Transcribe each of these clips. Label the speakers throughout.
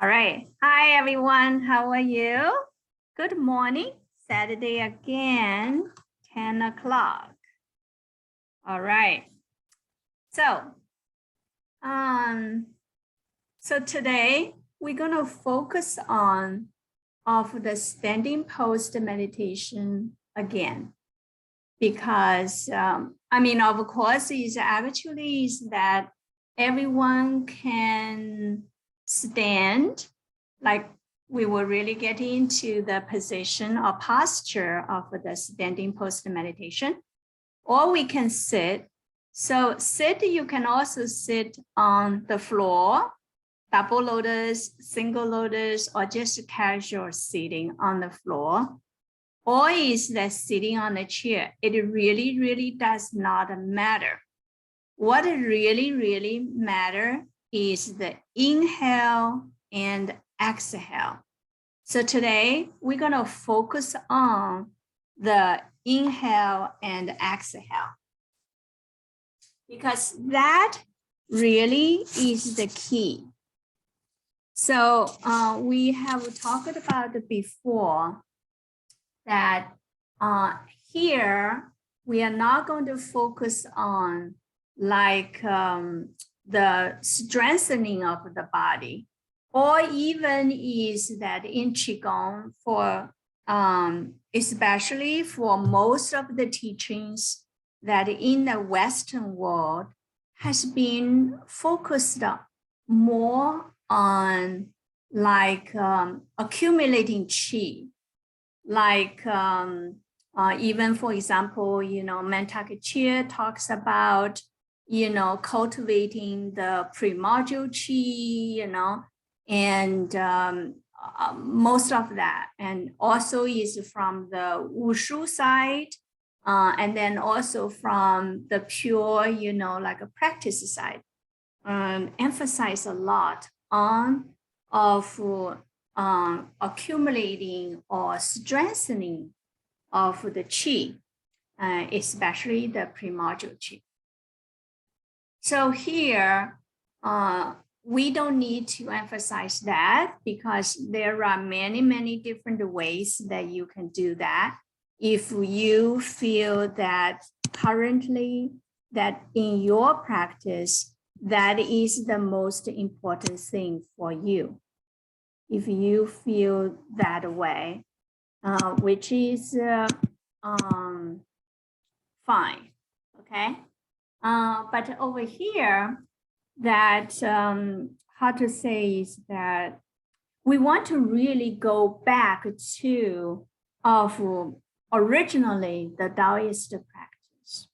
Speaker 1: All right. Hi, everyone. How are you? Good morning. Saturday again, 10 o'clock. All right. So, today we're going to focus on the standing post meditation again, because of course, is actually is that everyone can stand, like we will really get into the position or posture of the standing post meditation, or we can sit. So sit, you can also sit on the floor, double lotus, single lotus, or just casual sitting on the floor, or is that sitting on a chair. It really does not matter. What really matter is the inhale and exhale. So today we're going to focus on the inhale and exhale, because that really is the key. So we have talked about it before that here we are not going to focus on like the strengthening of the body, or even is that in Qigong, for especially for most of the teachings that in the Western world has been focused more on like accumulating qi, like even for example, Mantak Chia talks about, cultivating the primordial qi, and most of that, and also is from the wushu side, and then also from the pure, like a practice side, emphasize a lot on of accumulating or strengthening of the qi, especially the primordial qi. So here, we don't need to emphasize that, because there are many different ways that you can do that. If you feel that currently that in your practice, that is the most important thing for you. If you feel that way, which is fine, okay? But over here, that how to say is that we want to really go back to originally the Taoist practice,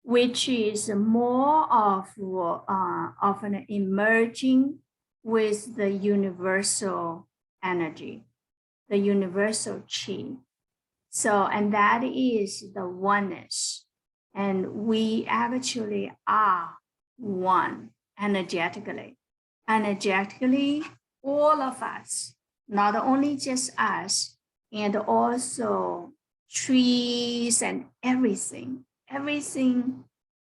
Speaker 1: which is more of an emerging with the universal energy, the universal qi. So, and that is the oneness. And we actually are one energetically. Energetically, all of us, not only just us, and also trees and everything,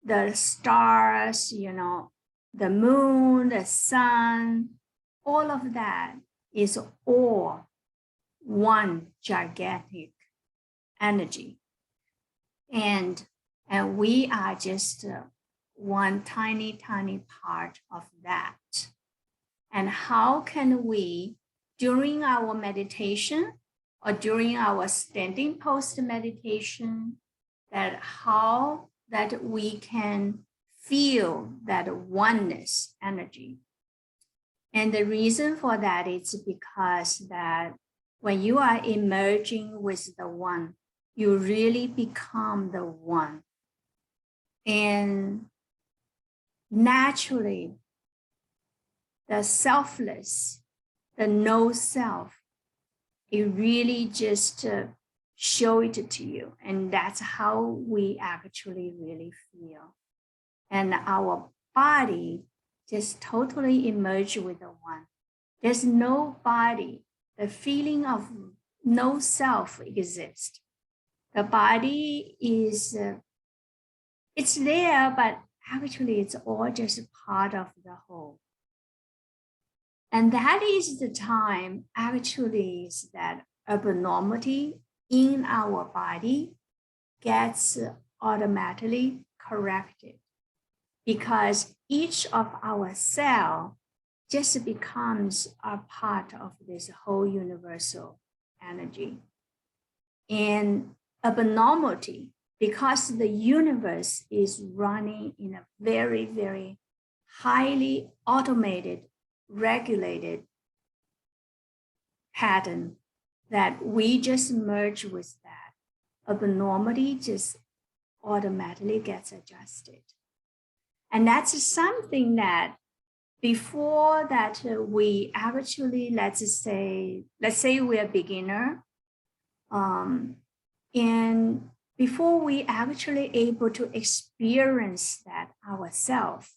Speaker 1: the stars, the moon, the sun, all of that is all one gigantic energy. And we are just one tiny part of that. And how can we, during our meditation or during our standing post meditation, that how that we can feel that oneness energy. And the reason for that is because that when you are emerging with the one, you really become the one. And naturally, the selfless, the no self, it really just show it to you. And that's how we actually really feel. And our body just totally emerge with the one. There's no body. The feeling of no self exists. The body is, it's there, but actually it's all just part of the whole. And that is the time actually is that abnormality in our body gets automatically corrected because each of our cell just becomes a part of this whole universal energy. And abnormality, because the universe is running in a very, very highly automated, regulated pattern, that we just merge with that. Abnormality just automatically gets adjusted. And that's something that before that we actually, let's say we're a beginner, and before we actually able to experience that ourselves,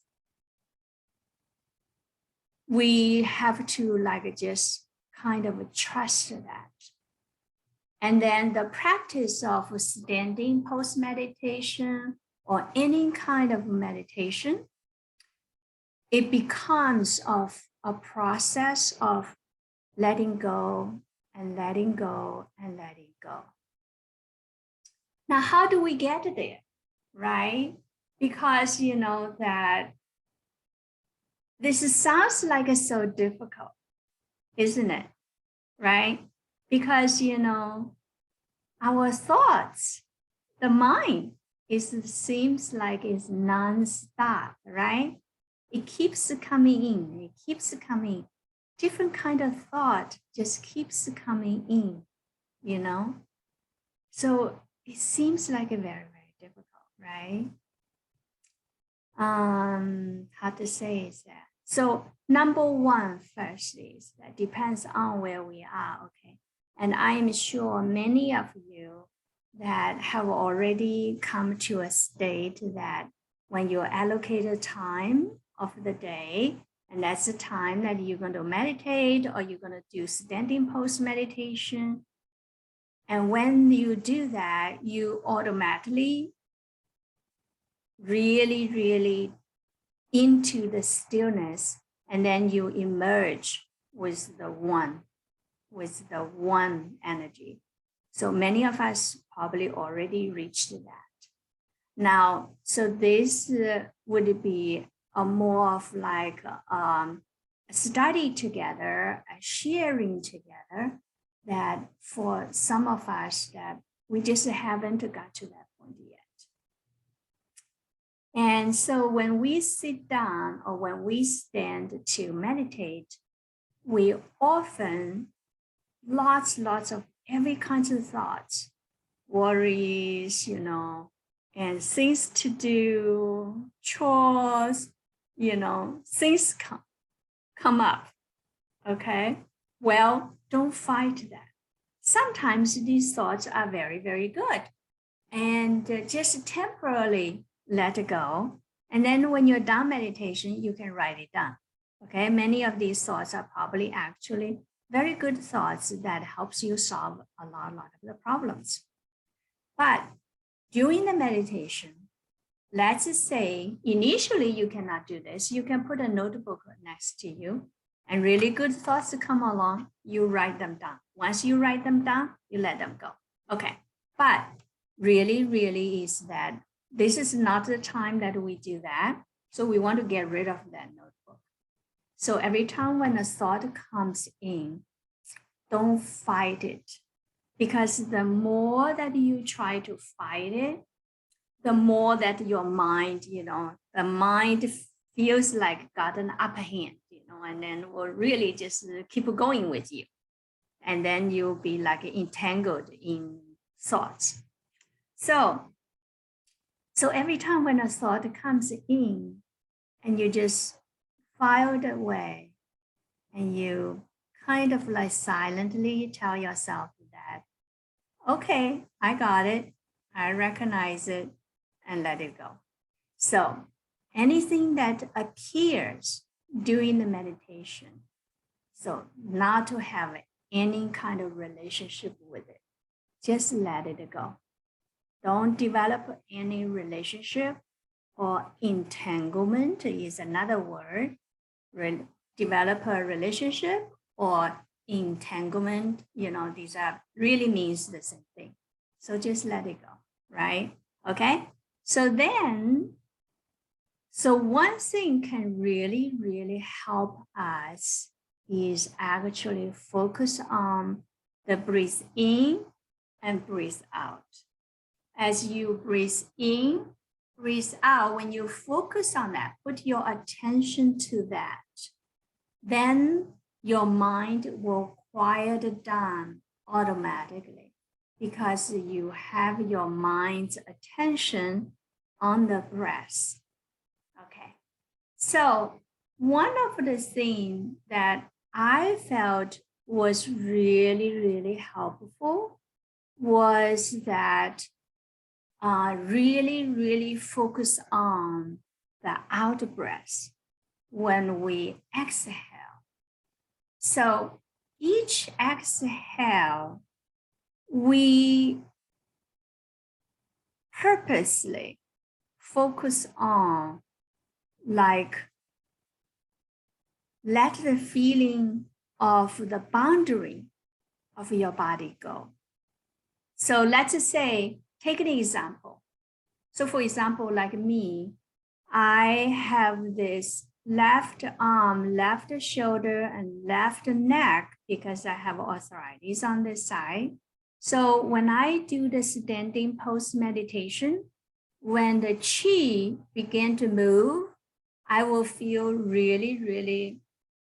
Speaker 1: we have to like just kind of trust that. And then the practice of standing post meditation or any kind of meditation, it becomes of a process of letting go and letting go and letting go. Now, how do we get there, right? Because you know that this sounds like it's so difficult, isn't it? Right? Because you know, our thoughts, the mind, seems like it's non-stop, right? It keeps coming in, it keeps coming. Different kind of thought just keeps coming in, you know? So it seems like a very, very difficult, right? How to say is that? So number one first is that depends on where we are, okay? And I am sure many of you that have already come to a state that when you allocate a time of the day, and that's the time that you're going to meditate or you're going to do standing pose meditation. And when you do that, you automatically really, really into the stillness, and then you emerge with the one energy. So many of us probably already reached that. Now, so this would be a more of like a study together, a sharing together, that for some of us that we just haven't got to that point yet. And so when we sit down or when we stand to meditate, we often lots of every kinds of thoughts, worries, you know, and things to do, chores, you know, things come up, okay? Well, don't fight that. Sometimes these thoughts are very, very good, and just temporarily let it go. And then when you're done meditation, you can write it down, okay? Many of these thoughts are probably actually very good thoughts that helps you solve a lot of the problems. But during the meditation, let's say initially you cannot do this. You can put a notebook next to you, and really good thoughts come along, you write them down. Once you write them down, you let them go. Okay, but really is that this is not the time that we do that. So we want to get rid of that notebook. So every time when a thought comes in, don't fight it. Because the more that you try to fight it, the more that your mind, you know, the mind feels like got an upper hand, you know, and then will really just keep going with you. And then you'll be like entangled in thoughts. So every time when a thought comes in and you just file it away and you kind of like silently tell yourself that, okay, I got it, I recognize it, and let it go. So anything that appears during the meditation, so not to have any kind of relationship with it, just let it go. Don't develop any relationship, or entanglement is another word. develop a relationship or entanglement, these are really means the same thing. So just let it go, right? Okay. So one thing can really, really help us is actually focus on the breathe in and breathe out. As you breathe in, breathe out, when you focus on that, put your attention to that, then your mind will quiet down automatically because you have your mind's attention on the breath. Okay. So one of the things that I felt was really, really helpful was that really, really focus on the out breath when we exhale. So each exhale, we purposely focus on, like, let the feeling of the boundary of your body go. So let's say, take an example. So for example, like me, I have this left arm, left shoulder, and left neck because I have arthritis on this side. So when I do the standing pose meditation, when the chi begin to move, I will feel really, really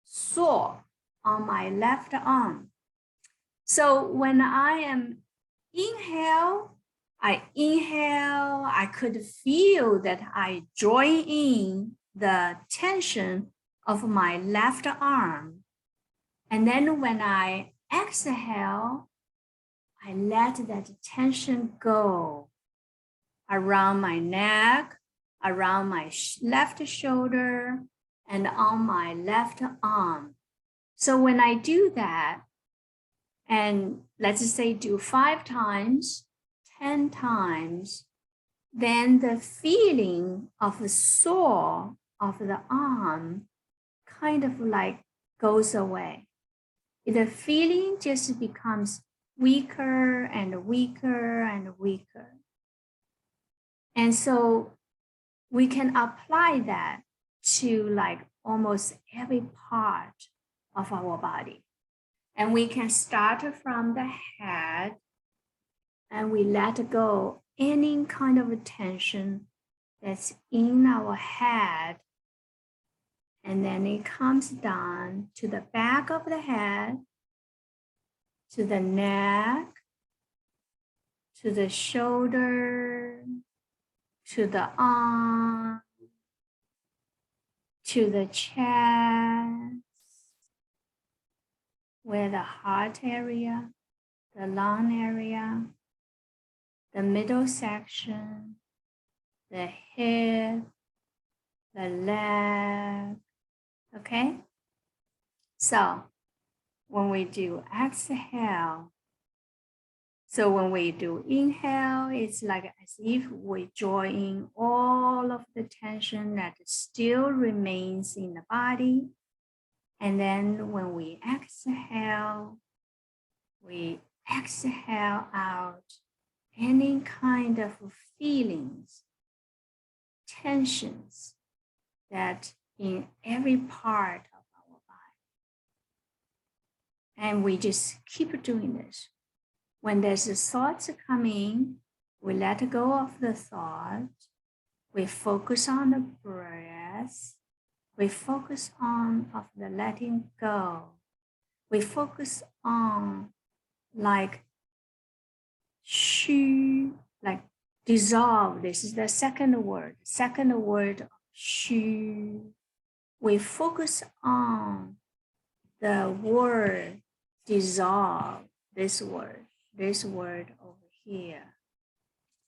Speaker 1: sore on my left arm. So when I am I inhale, I could feel that I join in the tension of my left arm. And then when I exhale, I let that tension go around my neck, around my left shoulder, and on my left arm. So when I do that, and let's say do 5 times, 10 times, then the feeling of the sore of the arm kind of like goes away. The feeling just becomes weaker and weaker and weaker. And so we can apply that to like almost every part of our body. And we can start from the head and we let go any kind of tension that's in our head. And then it comes down to the back of the head, to the neck, to the shoulder, to the arm, to the chest, where the heart area, the lung area, the middle section, the hip, the leg, okay? So when we do exhale, so when we do inhale, it's like as if we draw in all of the tension that still remains in the body. And then when we exhale out any kind of feelings, tensions that in every part of our body. And we just keep doing this. When there's a thoughts coming, we let go of the thought. We focus on the breath. We focus on of the letting go. We focus on like shu, like dissolve. This is the second word. Second word, shu. We focus on the word dissolve. This word over here.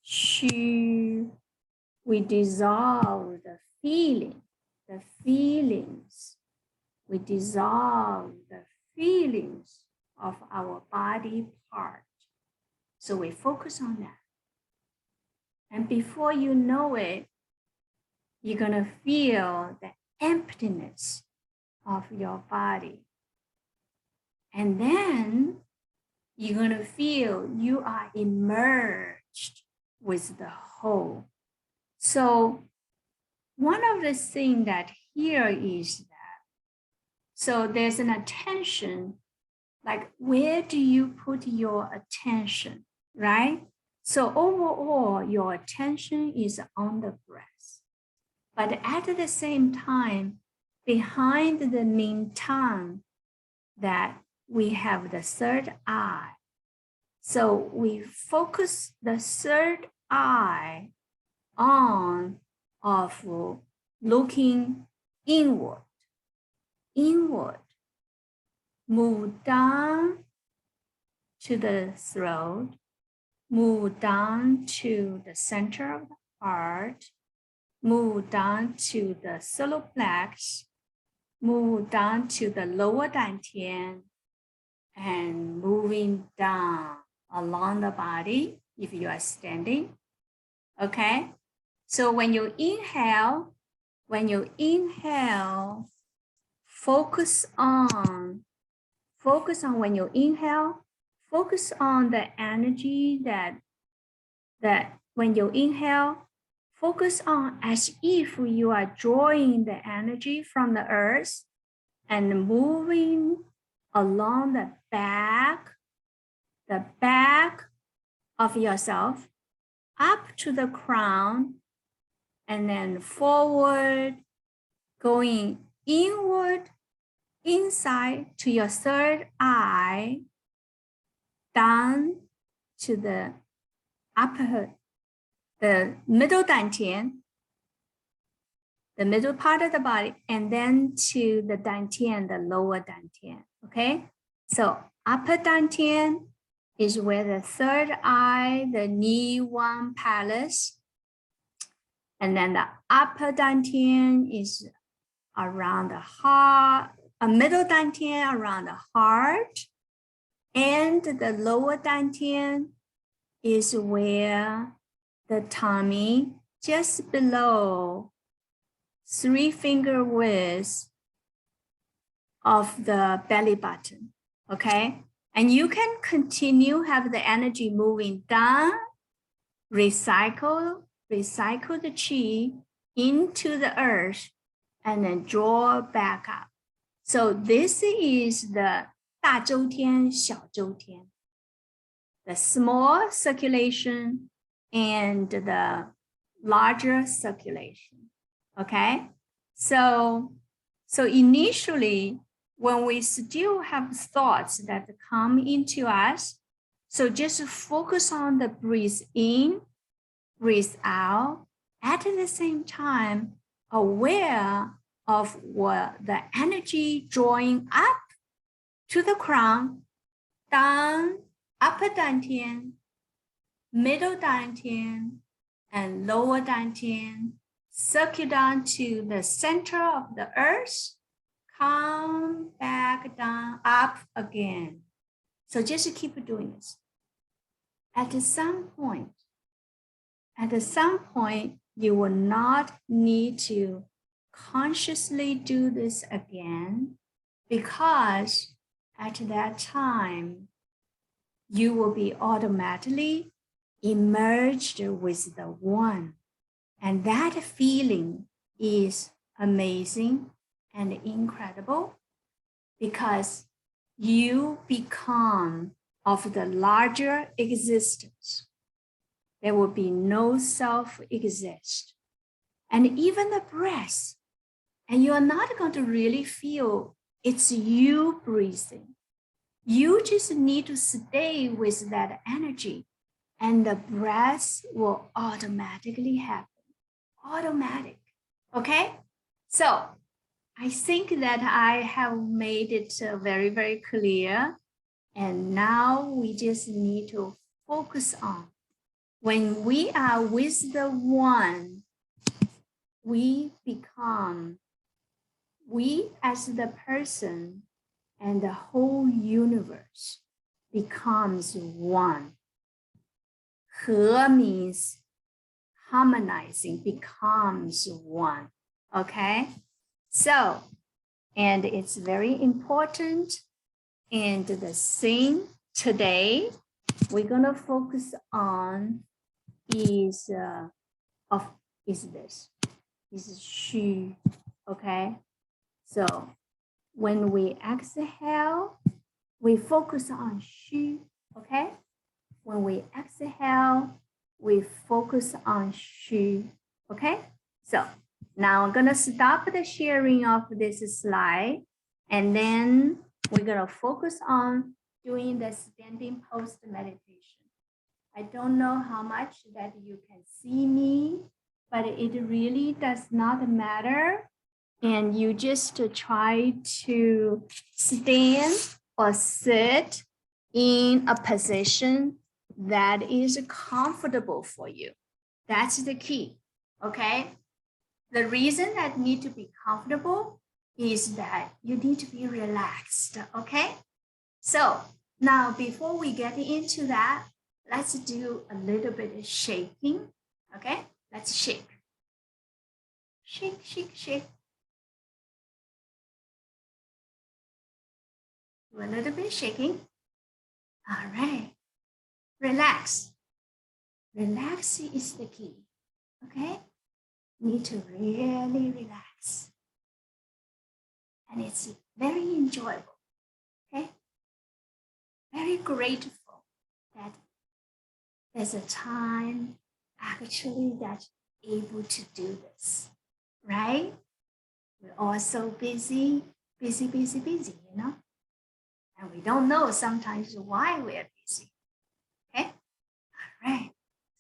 Speaker 1: Shu. We dissolve the feelings. We dissolve the feelings of our body part. So we focus on that. And before you know it, you're going to feel the emptiness of your body. And then you're going to feel you are immersed with the whole. So one of the things that here is that, so there's an attention, like where do you put your attention, right? So overall, your attention is on the breath. But at the same time, behind the main tongue, that we have the third eye. So we focus the third eye on of looking inward, move down to the throat, move down to the center of the heart, move down to the solar plexus, move down to the lower dantian, and moving down along the body if you are standing. Okay, so when you inhale, focus on when you inhale, focus on the energy that when you inhale, focus on as if you are drawing the energy from the earth and moving along the back of yourself up to the crown, and then forward, going inward, inside to your third eye, down to the middle dantian, the middle part of the body, and then to the dantian, the lower dantian, okay? So upper dantian is where the third eye, the Ni-Wan palace, and then the upper dantian is around the heart, a middle dantian around the heart, and the lower dantian is where the tummy, just below 3-finger width of the belly button, okay? And you can continue, have the energy moving down, recycle the chi into the earth, and then draw back up. So this is the 大周天, 小周天, the small circulation and the larger circulation, okay? So initially, when we still have thoughts that come into us, so just focus on the breathe in, breathe out, at the same time, aware of what the energy drawing up to the crown, down, upper dantian, middle dantian, and lower dantian, circle down to the center of the earth, come back down, up again. So just keep doing this. At some point, you will not need to consciously do this again, because at that time, you will be automatically emerged with the one. And that feeling is amazing and incredible, because you become of the larger existence. There will be no self exist. And even the breath, and you are not going to really feel it's you breathing. You just need to stay with that energy, and the breath will automatically happen. Automatic, okay? So I think that I have made it very, very clear. And now we just need to focus on, when we are with the one, we as the person and the whole universe becomes one. He means harmonizing, becomes one, okay? So, and it's very important. And the thing today we're gonna focus on is this. This is she, okay? So when we exhale, we focus on she, okay? When we exhale, we focus on she, okay? So now I'm gonna stop the sharing of this slide, and then we're gonna focus on doing the standing post meditation. I don't know how much that you can see me, but it really does not matter. And you just try to stand or sit in a position that is comfortable for you. That's the key, okay? The reason that need to be comfortable is that you need to be relaxed, okay? So now before we get into that, let's do a little bit of shaking, okay? Let's shake. Shake, shake, shake. Do a little bit of shaking. All right. Relax. Relax is the key, okay? Need to really relax. And it's very enjoyable, okay? Very grateful that there's a time actually that's able to do this, right? We're all so busy, busy, you know? And we don't know sometimes why we're busy, okay? All right,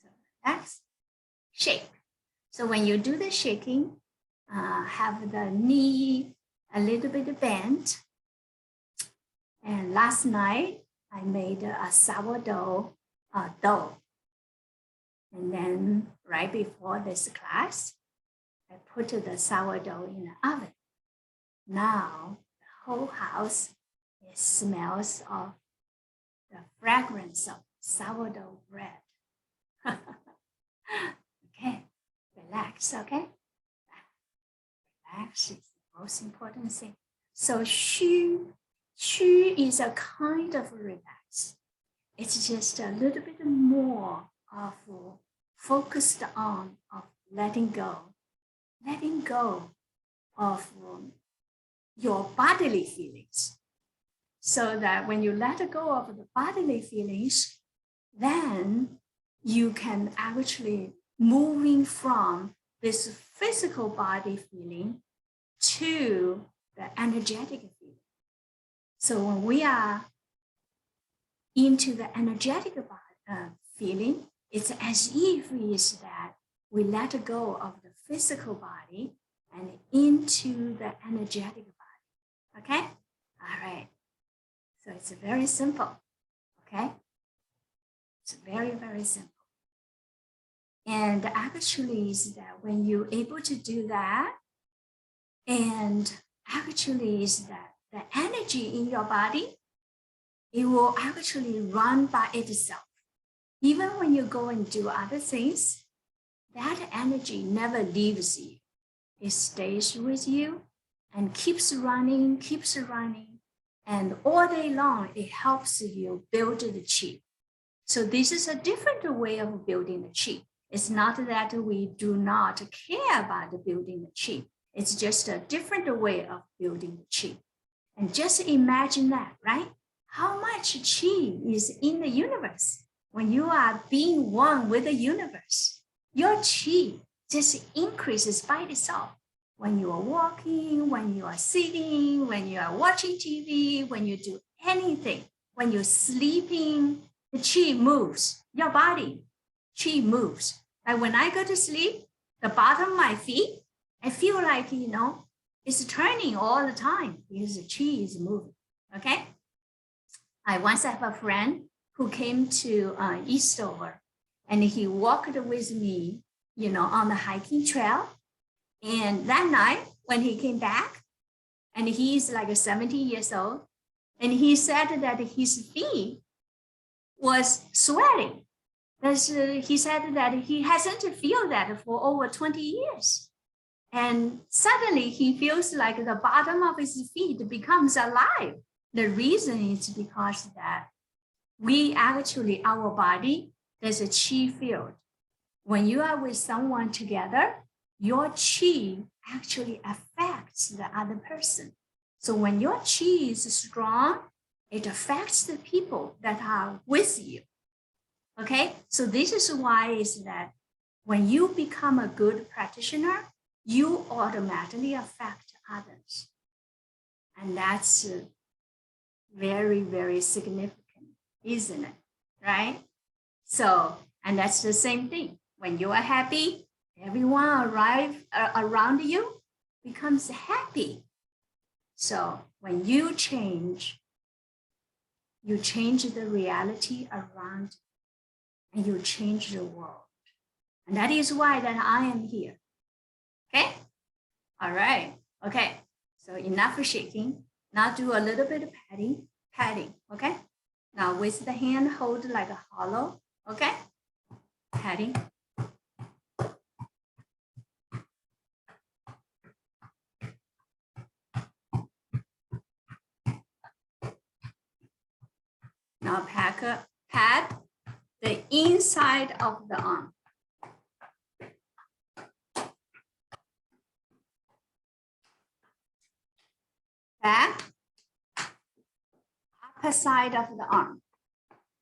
Speaker 1: so relax, shake. So when you do the shaking, have the knee a little bit bent. And last night, I made a sourdough dough. And then right before this class, I put the sourdough in the oven. Now, the whole house, it smells of the fragrance of sourdough bread. Okay, relax, okay? Relax is the most important thing. So shu is a kind of relax. It's just a little bit more of focused on of letting go of your bodily feelings. So that when you let go of the bodily feelings, then you can actually moving from this physical body feeling to the energetic feeling. So when we are into the energetic feeling, it's as if is that we let go of the physical body and into the energetic body, okay? All right, so it's very simple, okay? It's very, very simple. And actually is that when you're able to do that, and actually is that the energy in your body, it will actually run by itself. Even when you go and do other things, that energy never leaves you. It stays with you and keeps running. And all day long, it helps you build the qi. So this is a different way of building the qi. It's not that we do not care about building the qi. It's just a different way of building the qi. And just imagine that, right? How much qi is in the universe? When you are being one with the universe, your qi just increases by itself. When you are walking, when you are sitting, when you are watching TV, when you do anything, when you're sleeping, the qi moves. Your body, qi moves. Like when I go to sleep, the bottom of my feet, I feel like, it's turning all the time because the qi is moving, okay? I once have a friend who came to Eastover, and he walked with me, on the hiking trail. And that night when he came back, and he's like 70 years old, and he said that his feet was sweating. He said that he hasn't felt that for over 20 years. And suddenly he feels like the bottom of his feet becomes alive. The reason is because that we actually, our body, there's a chi field. When you are with someone together, your chi actually affects the other person. So when your chi is strong, it affects the people that are with you. Okay, so this is why is that when you become a good practitioner, you automatically affect others. And that's very, very significant, isn't it? Right? So, and that's the same thing. When you are happy, everyone around you becomes happy. So when you change the reality around and you change the world. And that is why that I am here. Okay? All right. Okay. So enough shaking. Now do a little bit of patting. Okay? Now with the hand hold like a hollow. Okay? Patting. Now pat the inside of the arm. Pat upper side of the arm.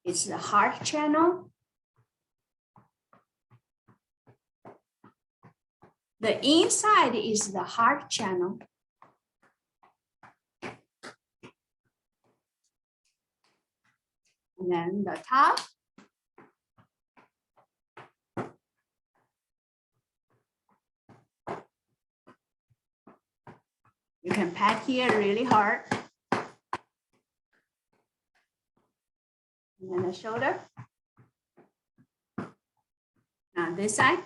Speaker 1: It's the heart channel. The inside is the heart channel. And then the top. You can pat here really hard. And then the shoulder. Now this side.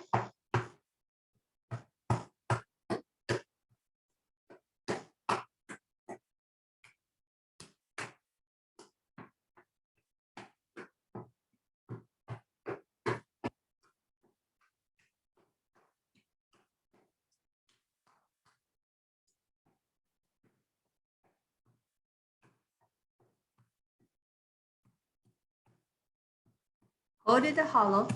Speaker 1: Hold it hollow.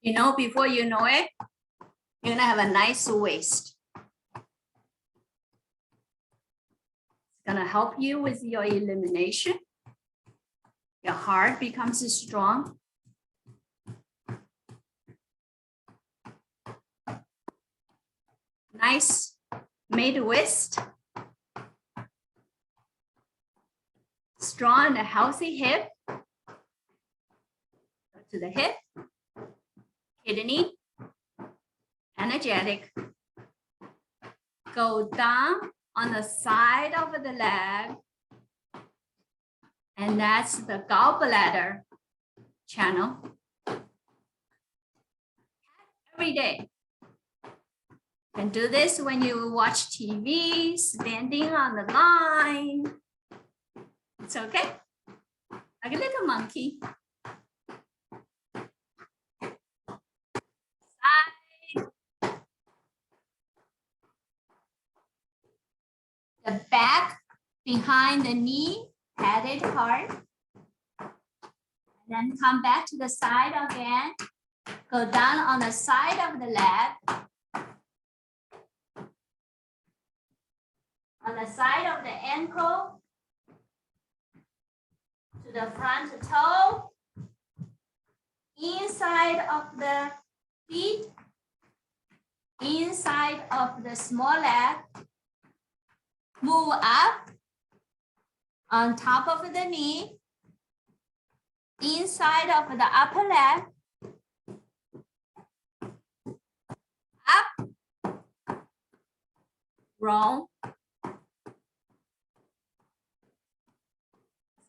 Speaker 1: You know, before you know it, you're gonna have a nice waist. It's gonna help you with your elimination. Your heart becomes strong. Nice mid waist. Strong and healthy hip. Go to the hip. Kidney. Energetic. Go down on the side of the leg. And that's the gallbladder channel. Every day. You can do this when you watch TV, standing on the line. It's okay. Like a little monkey. Side. The back behind the knee, pat it hard. And then come back to the side again. Go down on the side of the leg. On the side of the ankle. To the front toe. Inside of the feet. Inside of the small leg. Move up. On top of the knee. Inside of the upper leg. Up. Roll.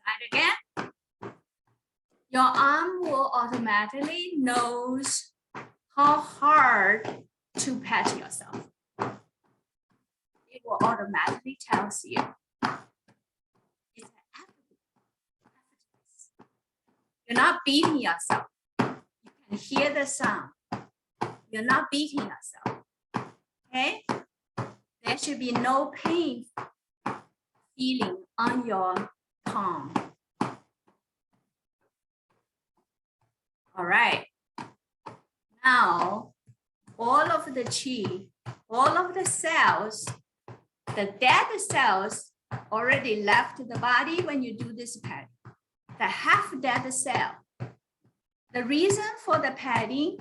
Speaker 1: Side again. Your arm will automatically knows how hard to pat yourself. It will automatically tells you. It's effortless. You're not beating yourself. You can hear the sound. You're not beating yourself. Okay? There should be no pain feeling on your tongue. All right. Now, all of the qi, all of the cells, the dead cells already left the body when you do this padding. The half-dead cell. The reason for the padding,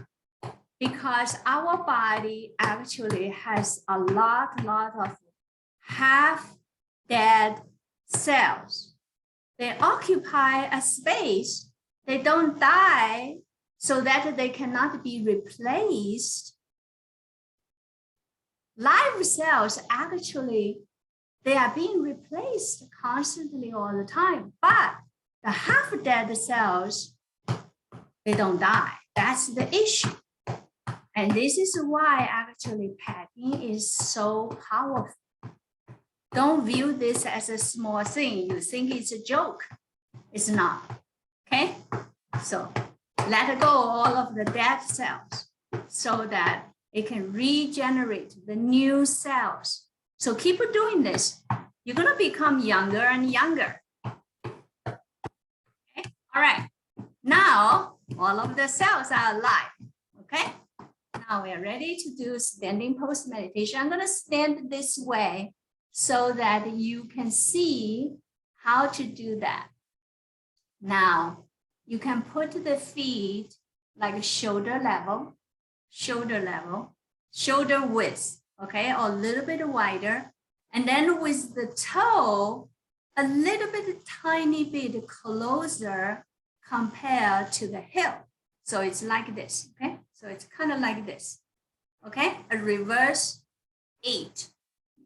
Speaker 1: because our body actually has a lot of half-dead cells. They occupy a space. They don't die so that they cannot be replaced. Live cells actually, they are being replaced constantly all the time, but the half-dead cells, they don't die. That's the issue. And this is why actually padding is so powerful. Don't view this as a small thing. You think it's a joke. It's not, okay? So let go all of the dead cells so that it can regenerate the new cells. So keep doing this. You're gonna become younger and younger. Okay, all right. Now, all of the cells are alive, okay? Now we are ready to do standing pose meditation. I'm gonna stand this way so that you can see how to do that. Now, you can put the feet like shoulder level, shoulder width, okay, or a little bit wider. And then with the toe, a little bit, tiny bit closer compared to the hip. So it's like this, okay? So it's kind of like this, okay? A reverse 8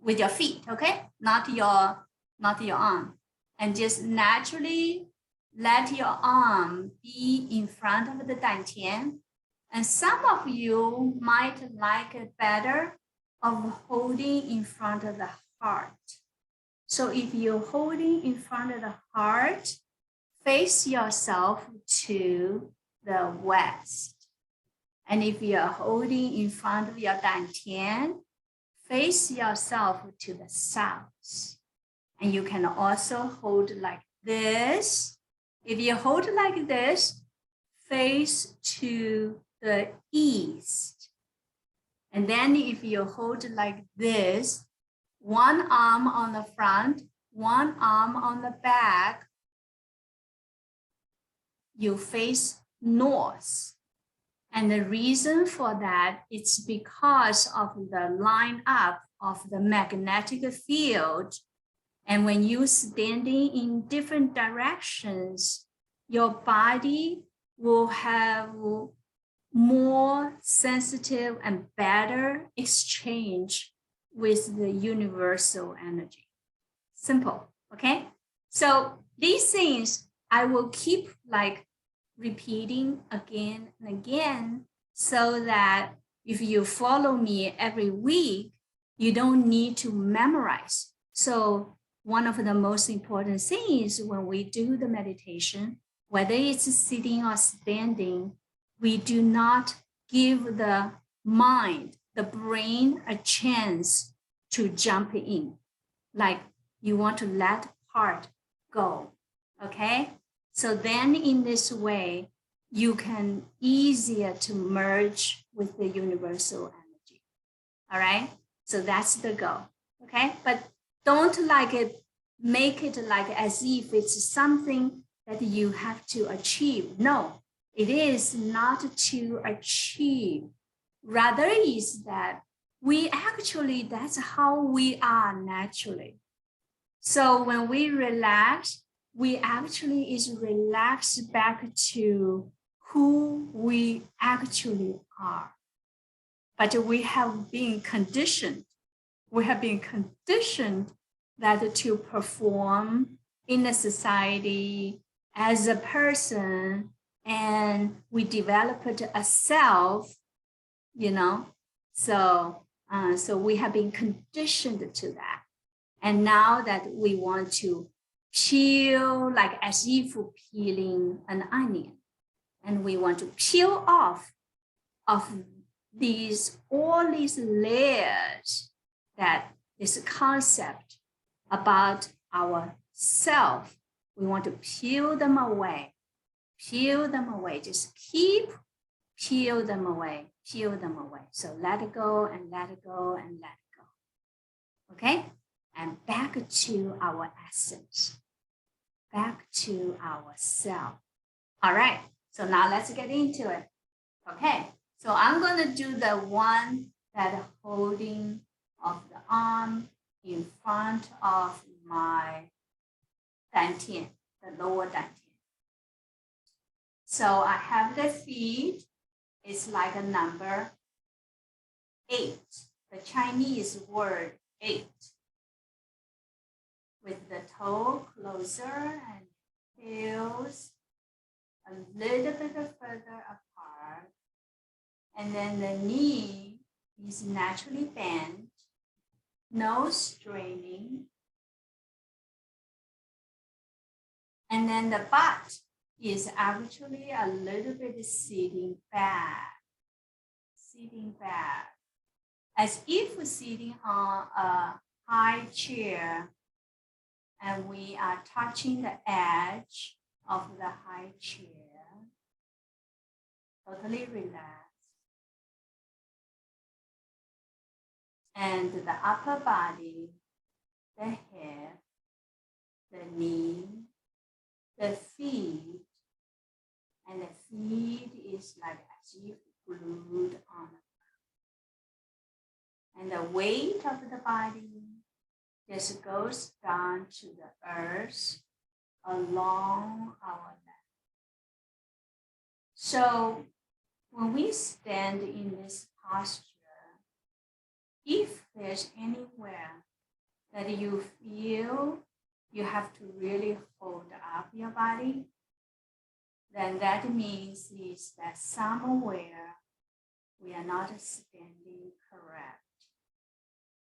Speaker 1: with your feet, okay? Not your arm. And just naturally let your arm be in front of the dantian. And some of you might like it better of holding in front of the heart. So if you're holding in front of the heart, face yourself to the west. And if you're holding in front of your dantian, face yourself to the south. And you can also hold like this. If you hold like this, face to the east. And then if you hold like this, one arm on the front, one arm on the back, you face north. And the reason for that, it's because of the line up of the magnetic field. And when you're standing in different directions, your body will have more sensitive and better exchange with the universal energy. Simple, okay? So these things I will keep like repeating again and again so that if you follow me every week, you don't need to memorize. So one of the most important things when we do the meditation, whether it's sitting or standing, we do not give the mind, the brain, a chance to jump in. Like you want to let part go, okay? So then in this way, you can easier to merge with the universal energy, all right? So that's the goal, okay? But don't like it, make it like as if it's something that you have to achieve. No, it is not to achieve. Rather is that we actually, that's how we are naturally. So when we relax, we actually is relaxed back to who we actually are. But we have been conditioned. We have been conditioned that to perform in a society as a person, and we developed a self, you know. So we have been conditioned to that. And now that we want to peel, like as if peeling an onion. And we want to peel off of all these layers, that this concept about our self. We want to peel them away, just keep peel them away. So let it go and let it go and let it go. Okay? And back to our essence, back to our self. All right, so now let's get into it. Okay, so I'm going to do the one that holding of the arm in front of my dantian, the lower dantian. So I have the feet. It's like a number 8, the Chinese word 8, with the toe closer and heels a little bit further apart. And then the knee is naturally bent, no straining. And then the butt is actually a little bit sitting back, as if we're sitting on a high chair and we are touching the edge of the high chair, totally relaxed. And the upper body, the head, the knee, the feet, and the feet is like as if glued on. And the weight of the body just goes down to the earth along our neck. So when we stand in this posture, if there's anywhere that you feel you have to really hold up your body, then that means is that somewhere we are not standing correct.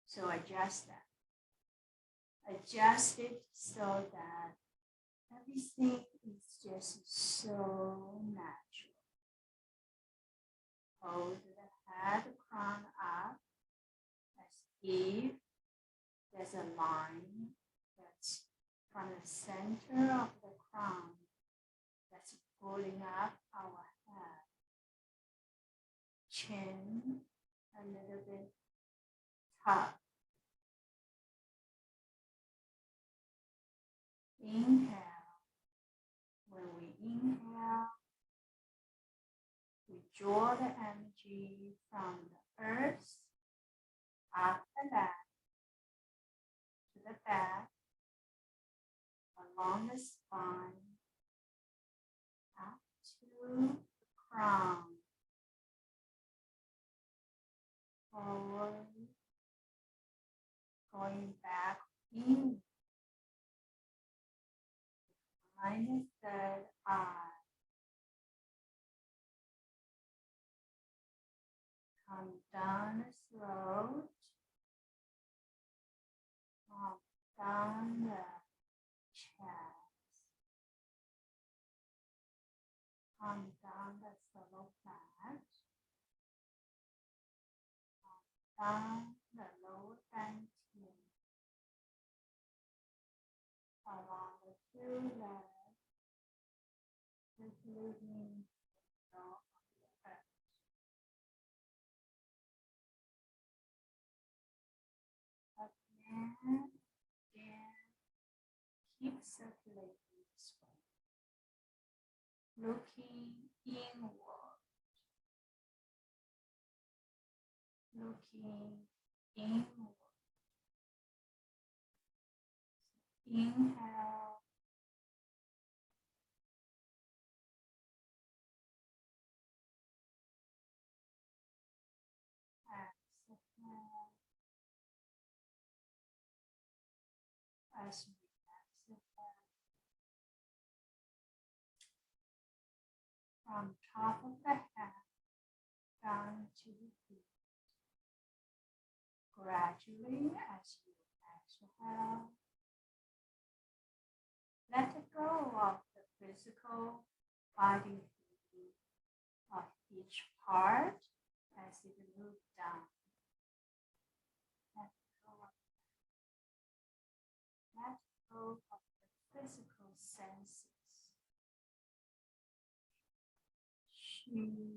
Speaker 1: So adjust that. Adjust it so that everything is just so natural. Hold the head crown up as if there's a line that's from the center of the crown that's pulling up our head. Chin a little bit tucked. Inhale. When we inhale, we draw the energy from the earth up the leg to the back, along the spine, up to the crown, forward, going back in. Behind the third eye. Come down the throat. Come down the chest. Come down the throat back. Come down the lower dantian. Along the two legs, just leaving the top of the earth. Again, keep circulating this way. Looking inward. Looking inward. Inhale. Exhale. As we exhale. From top of the head down to the feet. Gradually, as you exhale, control of the physical body of each part as it moves down. Let go of the physical senses. Inhale.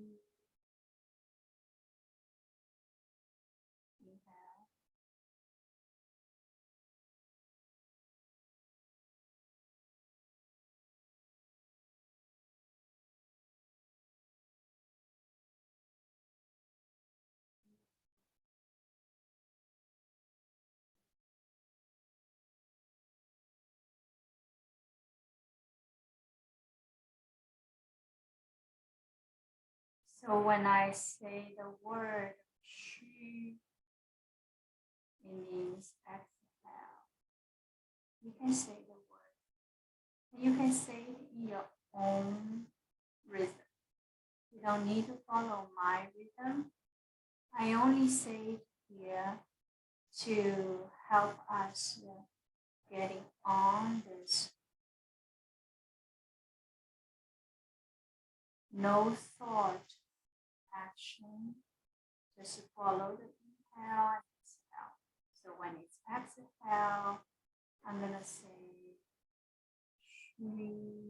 Speaker 1: So when I say the word "shu," it means exhale. You can say the word. You can say it in your own rhythm. You don't need to follow my rhythm. I only say it here to help us getting on this no thought action. Just follow the inhale and exhale. So when it's exhale, I'm going to say Shri.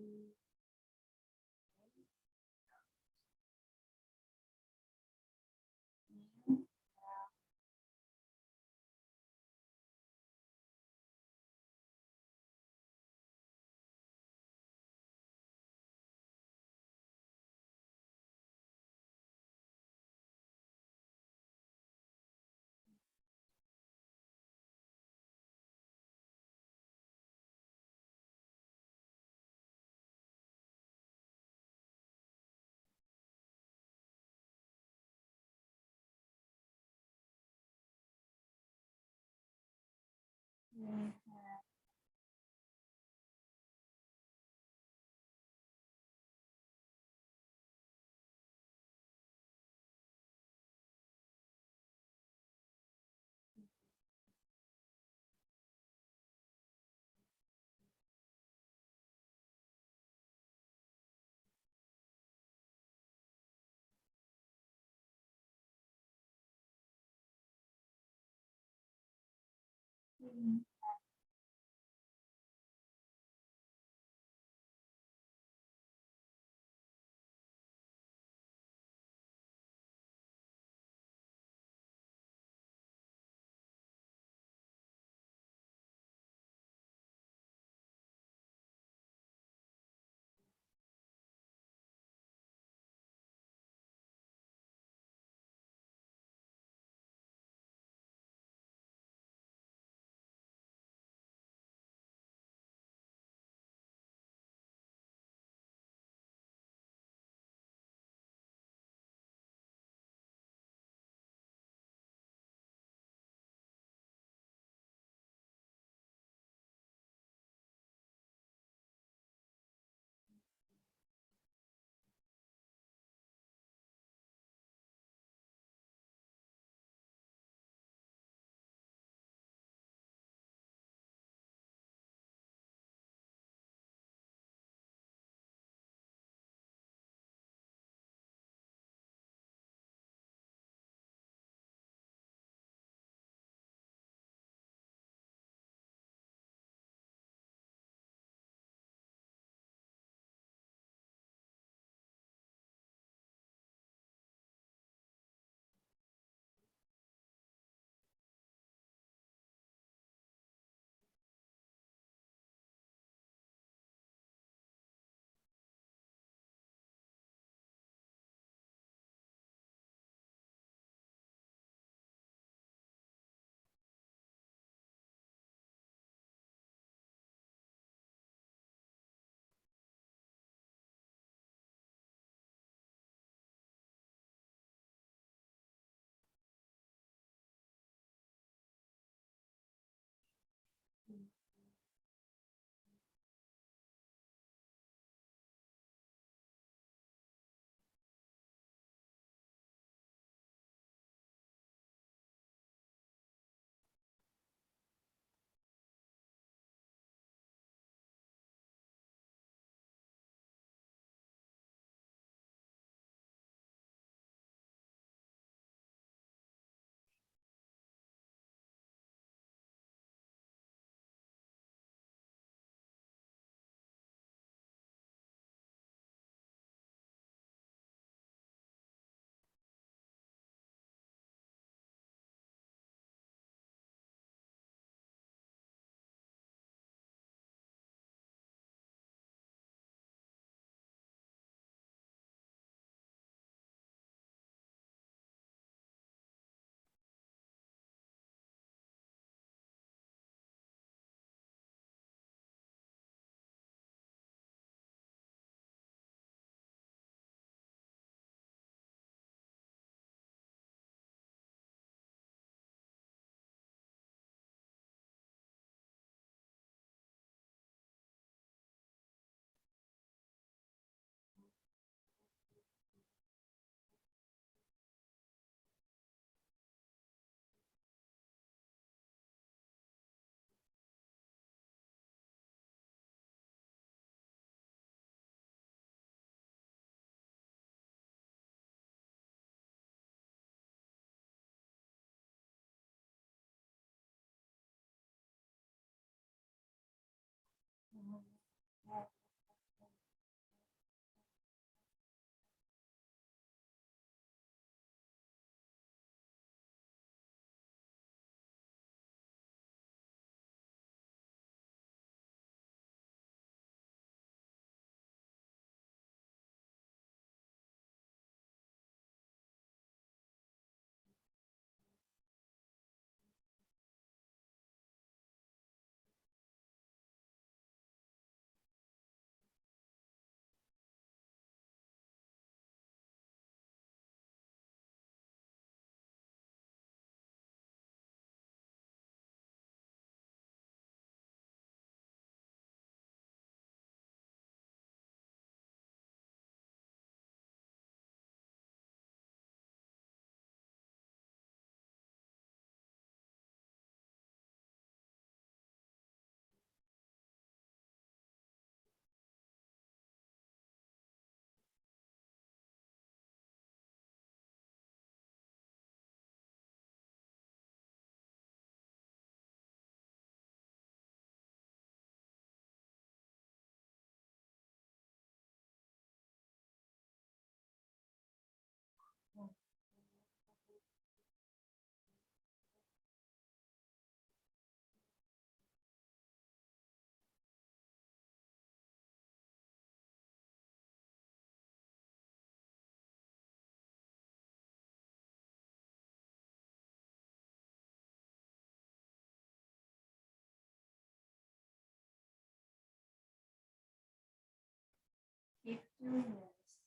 Speaker 1: Keep doing this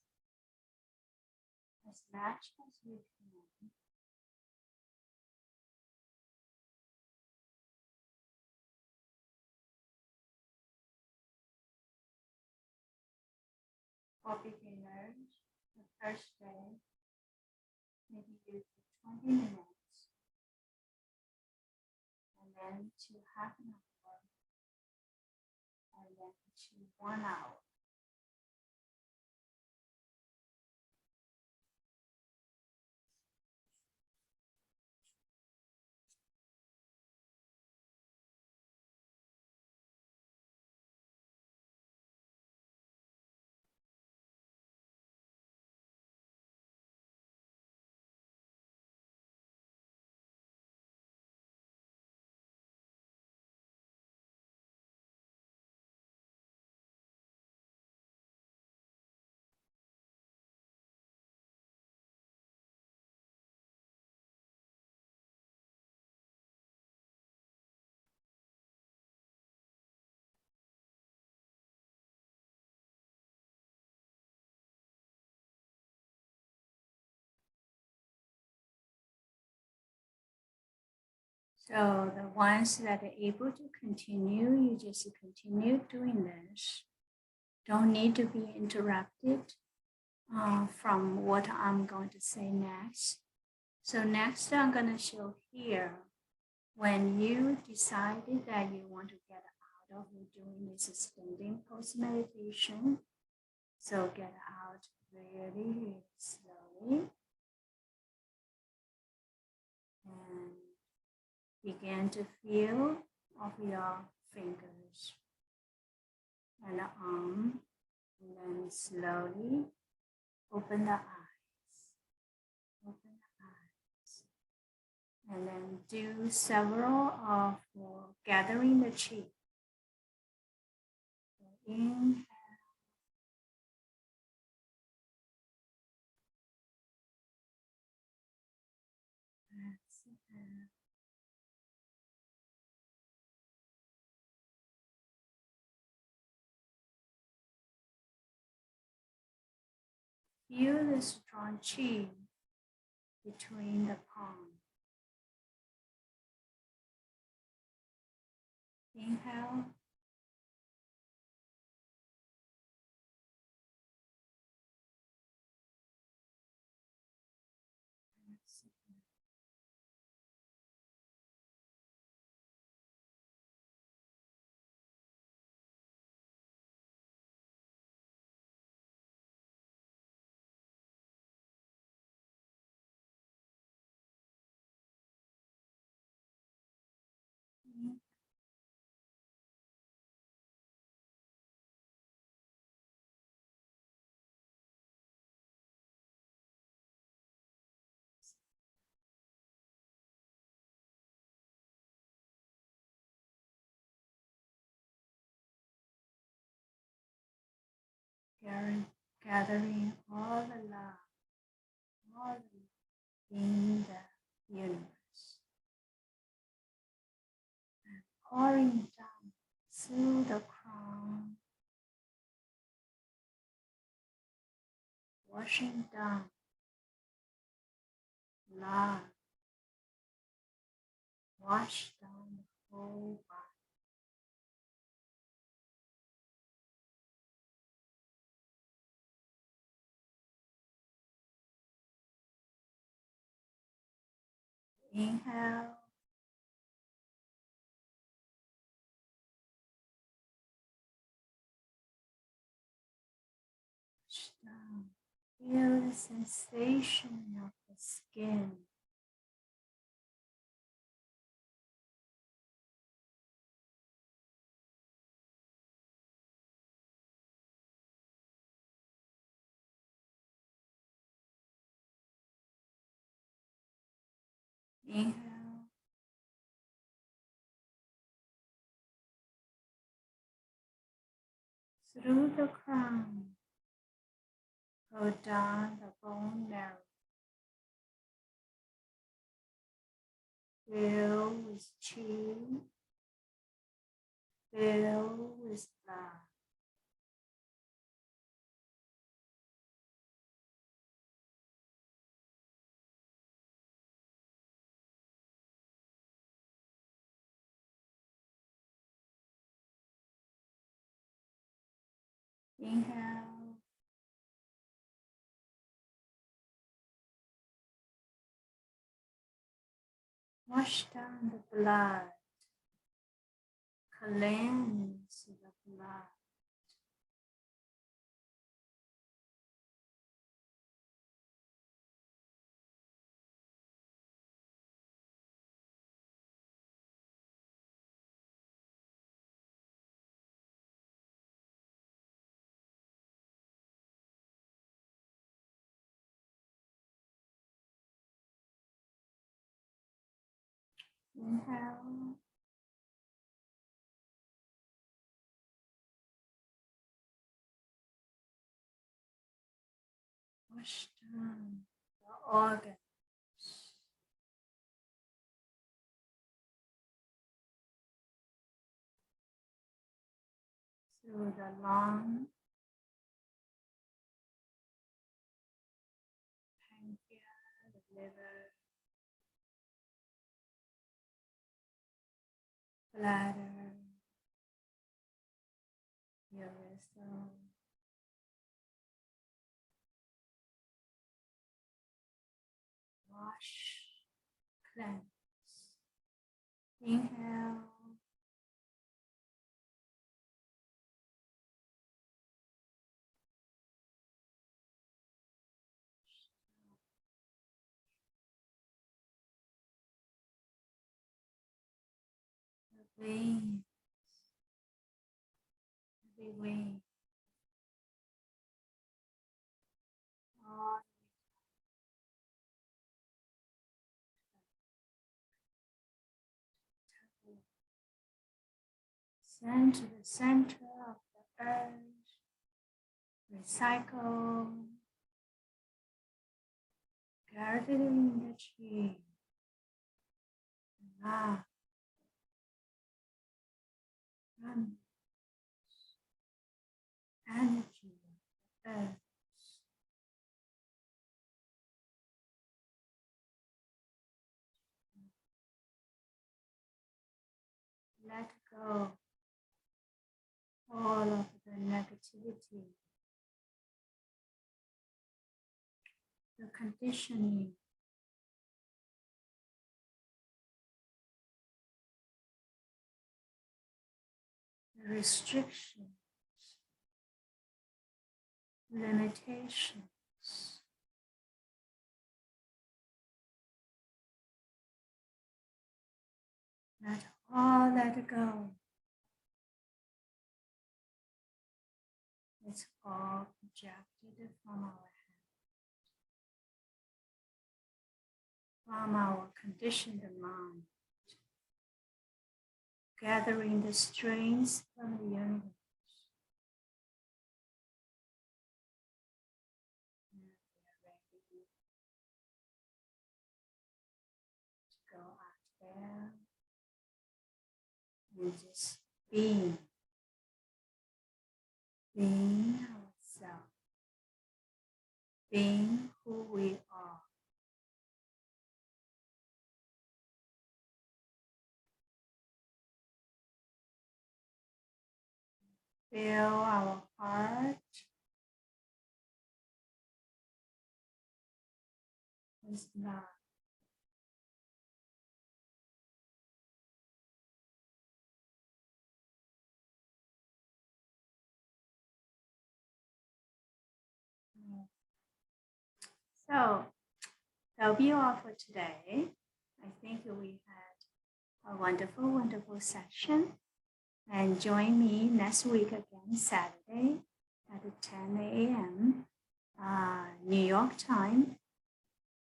Speaker 1: as much as you can. For beginners, the first day, maybe you do 20 minutes, and then to half an hour, and then to 1 hour. So the ones that are able to continue, you just continue doing this. Don't need to be interrupted from what I'm going to say next. So next I'm going to show here, when you decided that you want to get out of doing this standing pose meditation, so get out really, really slowly. And begin to feel of your fingers and the arm, and then slowly open the eyes. Open the eyes. And then do several of gathering the chi. So inhale. Exhale. Feel the strong chi between the palms. Inhale. Exhale. gathering all the love, all the love in the universe, and pouring down through the crown, washing down love, wash down the whole body. Inhale, push down. Feel the sensation of the skin. Inhale, through the crown, go down the bone marrow, fill with chi, fill with love. Inhale, wash down the blood, cleanse the blood. Inhale, wash down the organs, through the lung, pancreas, the liver, bladder, urethra, wash, cleanse. Inhale, the veins, every vein, all send to the center of the earth, recycle, gathering the chi, love, run, energy of the earth. Let go all of the negativity, the conditioning, the restrictions, limitations. Let all let go. It's all projected from our from our conditioned mind, gathering the strength from the universe, we're just being ourselves, being who we are. Feel our heart with love. So that'll be all for today. I think we had a wonderful, wonderful session. And join me next week again, Saturday at 10 a.m. New York time.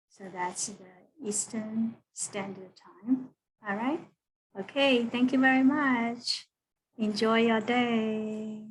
Speaker 1: So that's the Eastern Standard Time. All right. Okay. Thank you very much. Enjoy your day.